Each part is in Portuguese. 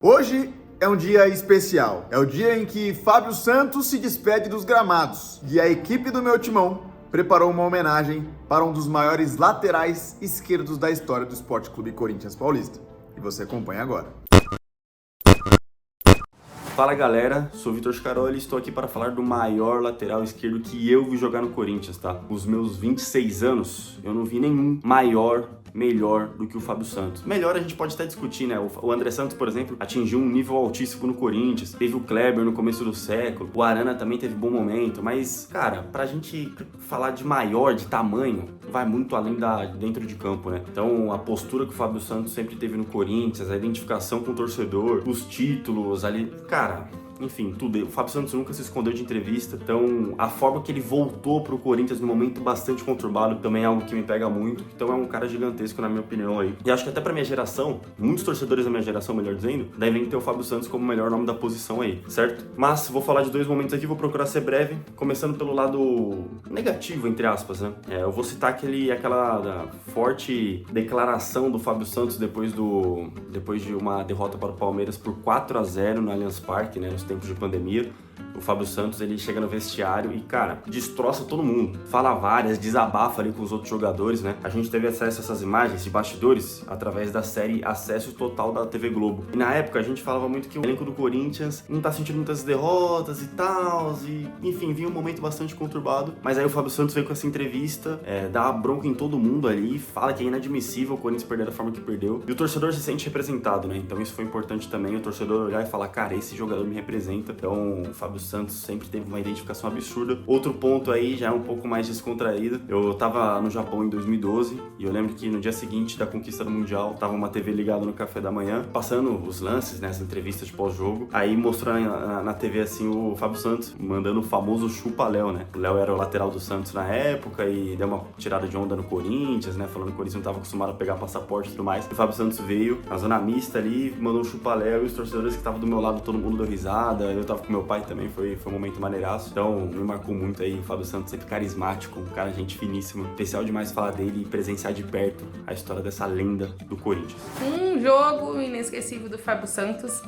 Hoje é um dia especial. É o dia em que Fábio Santos se despede dos gramados. E a equipe do meu timão preparou uma homenagem para um dos maiores laterais esquerdos da história do Sport Clube Corinthians Paulista. E você acompanha agora. Fala galera, sou Vitor Scaroli e estou aqui para falar do maior lateral esquerdo que eu vi jogar no Corinthians, tá? Os meus 26 anos, eu não vi nenhum melhor do que o Fábio Santos. Melhor a gente pode até discutir, né? O André Santos, por exemplo, atingiu um nível altíssimo no Corinthians. Teve o Kleber no começo do século. O Arana também teve bom momento. Mas, cara, pra gente falar de maior, de tamanho, vai muito além dentro de campo, né? Então, a postura que o Fábio Santos sempre teve no Corinthians, a identificação com o torcedor, os títulos ali, cara... Enfim, tudo. O Fábio Santos nunca se escondeu de entrevista, então a forma que ele voltou pro Corinthians num momento bastante conturbado também é algo que me pega muito. Então é um cara gigantesco na minha opinião aí. E acho que até pra minha geração, muitos torcedores da minha geração, melhor dizendo, devem ter o Fábio Santos como o melhor nome da posição aí, certo? Mas vou falar de dois momentos aqui, vou procurar ser breve, começando pelo lado negativo, entre aspas, né? Eu vou citar aquela forte declaração do Fábio Santos depois de uma derrota para o Palmeiras por 4-0 no Allianz Parque, né? Tempos de pandemia. O Fábio Santos, ele chega no vestiário e, cara, destroça todo mundo. Fala várias, desabafa ali com os outros jogadores, né? A gente teve acesso a essas imagens de bastidores através da série Acesso Total da TV Globo. E na época a gente falava muito que o elenco do Corinthians não tá sentindo muitas derrotas e tal, e enfim, vinha um momento bastante conturbado. Mas aí o Fábio Santos veio com essa entrevista, dá uma bronca em todo mundo ali, fala que é inadmissível o Corinthians perder da forma que perdeu. E o torcedor se sente representado, né? Então isso foi importante também, o torcedor olhar e falar, cara, esse jogador me representa. Então o Fábio Santos sempre teve uma identificação absurda. Outro ponto aí, já é um pouco mais descontraído. Eu tava no Japão em 2012 e eu lembro que no dia seguinte da conquista do Mundial, tava uma TV ligada no café da manhã, passando os lances, né, as entrevistas de pós-jogo. Aí mostrou na TV assim o Fábio Santos mandando o famoso chupa-Léo, né? O Léo era o lateral do Santos na época e deu uma tirada de onda no Corinthians, né? Falando que o Corinthians não tava acostumado a pegar passaporte e tudo mais. E o Fábio Santos veio na zona mista ali, mandou um chupa-Léo e os torcedores que estavam do meu lado, todo mundo deu risada. Eu tava com meu pai também, foi um momento maneiraço. Então, me marcou muito aí. O Fábio Santos sempre carismático, um cara gente finíssimo. Especial demais falar dele e presenciar de perto a história dessa lenda do Corinthians. Um jogo inesquecível do Fábio Santos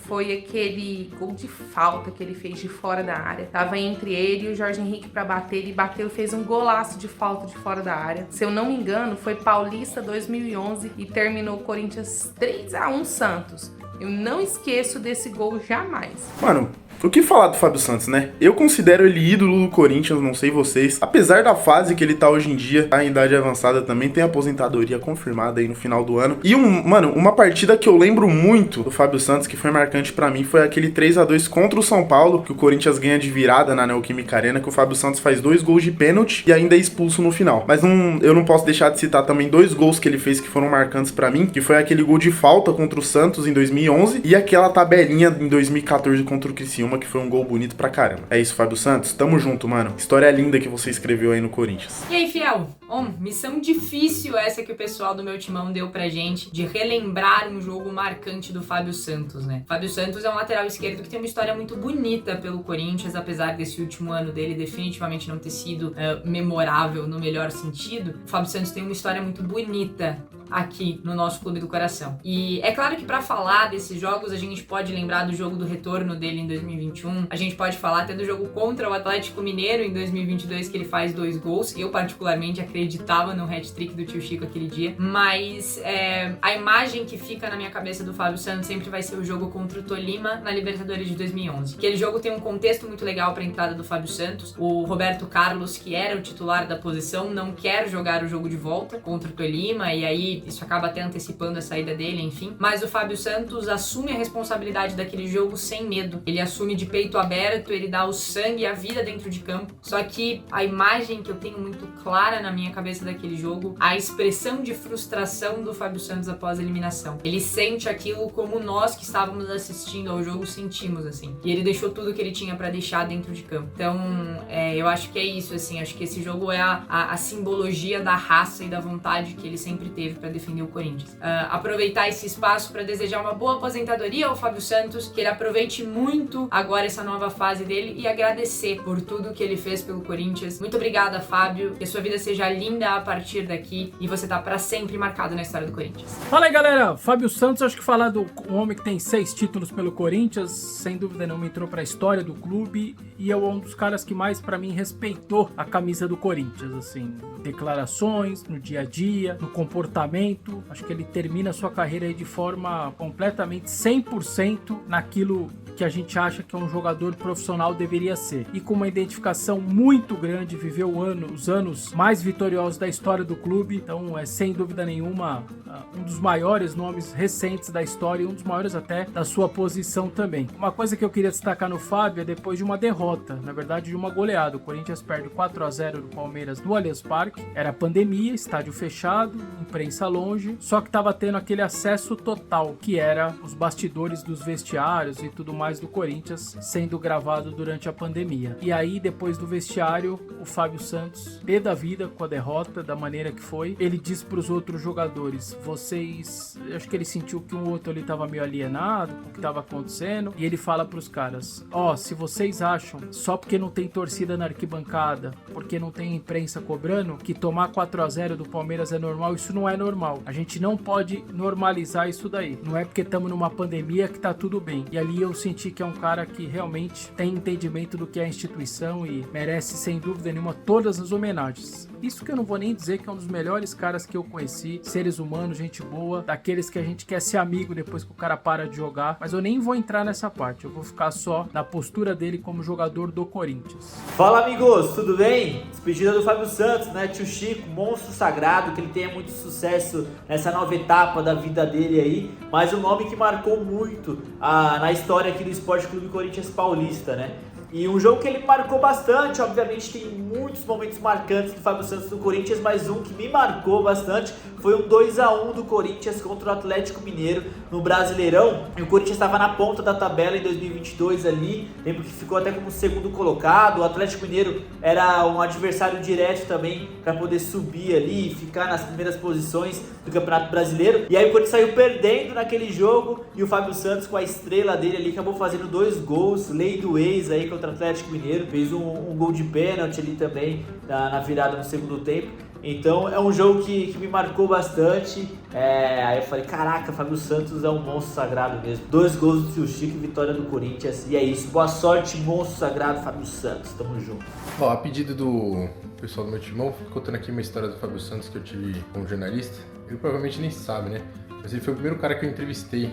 foi aquele gol de falta que ele fez de fora da área. Tava entre ele e o Jorge Henrique pra bater. Ele bateu e fez um golaço de falta de fora da área. Se eu não me engano, foi Paulista 2011 e terminou o Corinthians 3-1 Santos. Eu não esqueço desse gol jamais. Mano, o que falar do Fábio Santos, né? Eu considero ele ídolo do Corinthians, não sei vocês. Apesar da fase que ele tá hoje em dia, tá em idade avançada também, tem aposentadoria confirmada aí no final do ano. E, uma partida que eu lembro muito do Fábio Santos, que foi marcante pra mim, foi aquele 3-2 contra o São Paulo, que o Corinthians ganha de virada na Neoquímica Arena, que o Fábio Santos faz 2 gols de pênalti e ainda é expulso no final. Mas eu não posso deixar de citar também 2 gols que ele fez que foram marcantes pra mim, que foi aquele gol de falta contra o Santos em 2011 e aquela tabelinha em 2014 contra o Criciúma, que foi um gol bonito pra caramba. É isso, Fábio Santos. Tamo junto, mano. História linda que você escreveu aí no Corinthians. E aí, fiel? Missão difícil essa que o pessoal do meu timão deu pra gente, de relembrar um jogo marcante do Fábio Santos, né? Fábio Santos é um lateral esquerdo que tem uma história muito bonita pelo Corinthians, apesar desse último ano dele definitivamente não ter sido memorável no melhor sentido. O Fábio Santos tem uma história muito bonita aqui no nosso Clube do Coração. E é claro que pra falar desses jogos, a gente pode lembrar do jogo do retorno dele em 2021, a gente pode falar até do jogo contra o Atlético Mineiro em 2022, que ele faz 2 gols. Eu particularmente acreditava no hat-trick do tio Chico aquele dia, mas a imagem que fica na minha cabeça do Fábio Santos sempre vai ser o jogo contra o Tolima na Libertadores de 2011. Aquele jogo tem um contexto muito legal pra entrada do Fábio Santos. O Roberto Carlos, que era o titular da posição, não quer jogar o jogo de volta contra o Tolima, e aí isso acaba até antecipando a saída dele, enfim. Mas o Fábio Santos assume a responsabilidade daquele jogo sem medo. Ele assume de peito aberto, ele dá o sangue e a vida dentro de campo. Só que a imagem que eu tenho muito clara na minha cabeça daquele jogo, a expressão de frustração do Fábio Santos após a eliminação. Ele sente aquilo como nós que estávamos assistindo ao jogo sentimos, assim. E ele deixou tudo que ele tinha pra deixar dentro de campo. Então, eu acho que é isso, assim. Acho que esse jogo é a simbologia da raça e da vontade que ele sempre teve pra defender o Corinthians. Aproveitar esse espaço para desejar uma boa aposentadoria ao Fábio Santos, que ele aproveite muito agora essa nova fase dele e agradecer por tudo que ele fez pelo Corinthians. Muito obrigada, Fábio, que a sua vida seja linda a partir daqui e você tá pra sempre marcado na história do Corinthians. Fala aí, galera. Fábio Santos, acho que falar do homem que tem 6 títulos pelo Corinthians, sem dúvida não entrou pra história do clube e é um dos caras que mais, pra mim, respeitou a camisa do Corinthians, assim, declarações, no dia a dia, no comportamento. Acho que ele termina a sua carreira aí de forma completamente 100% naquilo que a gente acha que um jogador profissional deveria ser. E com uma identificação muito grande, viveu os anos mais vitoriosos da história do clube. Então é sem dúvida nenhuma um dos maiores nomes recentes da história e um dos maiores até da sua posição também. Uma coisa que eu queria destacar no Fábio é depois de uma derrota, na verdade de uma goleada. O Corinthians perde 4-0 do Palmeiras no Allianz Parque. Era pandemia, estádio fechado, imprensa longe, só que estava tendo aquele acesso total, que era os bastidores dos vestiários e tudo mais do Corinthians sendo gravado durante a pandemia. E aí, depois do vestiário, o Fábio Santos, pé da vida com a derrota, da maneira que foi, ele diz para os outros jogadores, vocês... Eu acho que ele sentiu que um outro ali estava meio alienado com o que estava acontecendo, e ele fala para os caras, se vocês acham, só porque não tem torcida na arquibancada, porque não tem imprensa cobrando, que tomar 4-0 do Palmeiras é normal, isso não é normal. A gente não pode normalizar isso daí. Não é porque estamos numa pandemia que tá tudo bem. E ali eu senti que é um cara que realmente tem entendimento do que é a instituição e merece, sem dúvida nenhuma, todas as homenagens. Isso que eu não vou nem dizer que é um dos melhores caras que eu conheci, seres humanos, gente boa, daqueles que a gente quer ser amigo depois que o cara para de jogar, mas eu nem vou entrar nessa parte, eu vou ficar só na postura dele como jogador do Corinthians. Fala, amigos, tudo bem? Despedida do Fábio Santos, né? Tio Chico, monstro sagrado, que ele tenha muito sucesso nessa nova etapa da vida dele aí, mas um nome que marcou muito na história aqui do Esporte Clube Corinthians Paulista, né? E um jogo que ele marcou bastante, obviamente tem muitos momentos marcantes do Fábio Santos no Corinthians, mas um que me marcou bastante foi um 2-1 do Corinthians contra o Atlético Mineiro no Brasileirão. E o Corinthians estava na ponta da tabela em 2022 ali, lembro que ficou até como segundo colocado. O Atlético Mineiro era um adversário direto também para poder subir ali e ficar nas primeiras posições do Campeonato Brasileiro. E aí o Corinthians saiu perdendo naquele jogo e o Fábio Santos, com a estrela dele ali, acabou fazendo 2 gols, lei do ex aí contra o Atlético Mineiro, fez um gol de pênalti ali também na virada no segundo tempo. Então é um jogo que me marcou bastante. Aí eu falei, caraca, Fábio Santos é um monstro sagrado mesmo. 2 gols do Tio Chico e vitória do Corinthians. E é isso, boa sorte, monstro sagrado, Fábio Santos, tamo junto. Bom, a pedido do pessoal do meu timão, contando aqui uma história do Fábio Santos que eu tive como jornalista. Ele provavelmente nem sabe, né? Mas ele foi o primeiro cara que eu entrevistei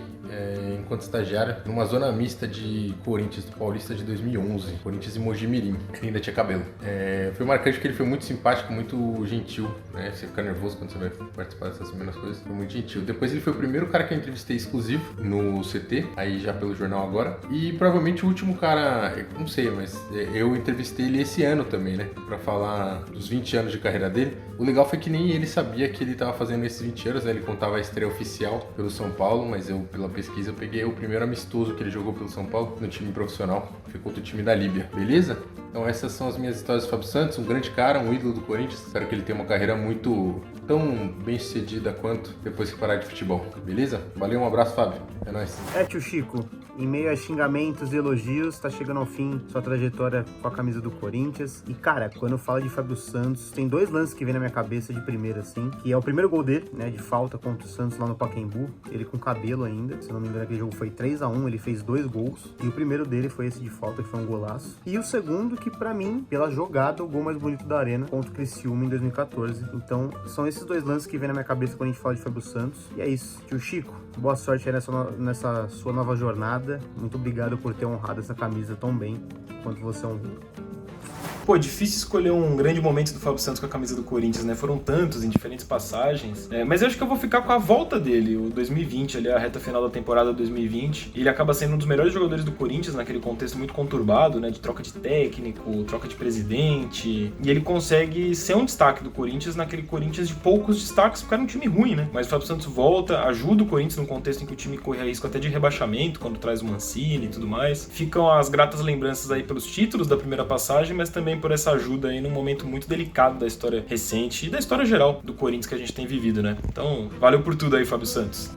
enquanto estagiário numa zona mista de Corinthians, do Paulista de 2011, Corinthians e Mojimirim, que ainda tinha cabelo. Foi marcante porque ele foi muito simpático, muito gentil, né? Você fica nervoso quando você vai participar dessas primeiras coisas, foi muito gentil. Depois ele foi o primeiro cara que eu entrevistei exclusivo no CT, aí já pelo jornal agora, e provavelmente o último cara, não sei, mas eu entrevistei ele esse ano também, né? Pra falar dos 20 anos de carreira dele. O legal foi que nem ele sabia que ele tava fazendo esses 20 anos, né? Ele contava a estreia oficial pelo São Paulo, mas eu, pela pesquisa, eu peguei o primeiro amistoso que ele jogou pelo São Paulo no time profissional, foi contra o time da Líbia, beleza? Então essas são as minhas histórias do Fábio Santos, um grande cara, um ídolo do Corinthians. Espero que ele tenha uma carreira muito tão bem sucedida quanto depois que parar de futebol, beleza? Valeu, um abraço, Fábio, é nóis. Tio Chico, em meio a xingamentos e elogios, tá chegando ao fim sua trajetória com a camisa do Corinthians. E cara, quando eu falo de Fábio Santos, tem 2 lances que vem na minha cabeça de primeira, assim, que é o primeiro gol dele, né, de falta contra o Santos lá no Pacaembu, ele com cabelo ainda, se não me engano aquele jogo foi 3-1, ele fez 2 gols, e o primeiro dele foi esse de falta, que foi um golaço. E o segundo, que pra mim, pela jogada, o gol mais bonito da Arena, contra o Criciúma em 2014. Então, são esses 2 lances que vem na minha cabeça quando a gente fala de Fábio Santos. E é isso, tio Chico, boa sorte aí nessa sua nova jornada. Muito obrigado por ter honrado essa camisa tão bem quanto você honrou. Pô, difícil escolher um grande momento do Fábio Santos com a camisa do Corinthians, né? Foram tantos em diferentes passagens. Mas eu acho que eu vou ficar com a volta dele, o 2020, ali, a reta final da temporada 2020. Ele acaba sendo um dos melhores jogadores do Corinthians naquele contexto muito conturbado, né? De troca de técnico, troca de presidente. E ele consegue ser um destaque do Corinthians naquele Corinthians de poucos destaques, porque era um time ruim, né? Mas o Fábio Santos volta, ajuda o Corinthians num contexto em que o time corre risco até de rebaixamento, quando traz o Mancini e tudo mais. Ficam as gratas lembranças aí pelos títulos da primeira passagem, mas também por essa ajuda aí num momento muito delicado da história recente e da história geral do Corinthians que a gente tem vivido, né? Então, valeu por tudo aí, Fábio Santos.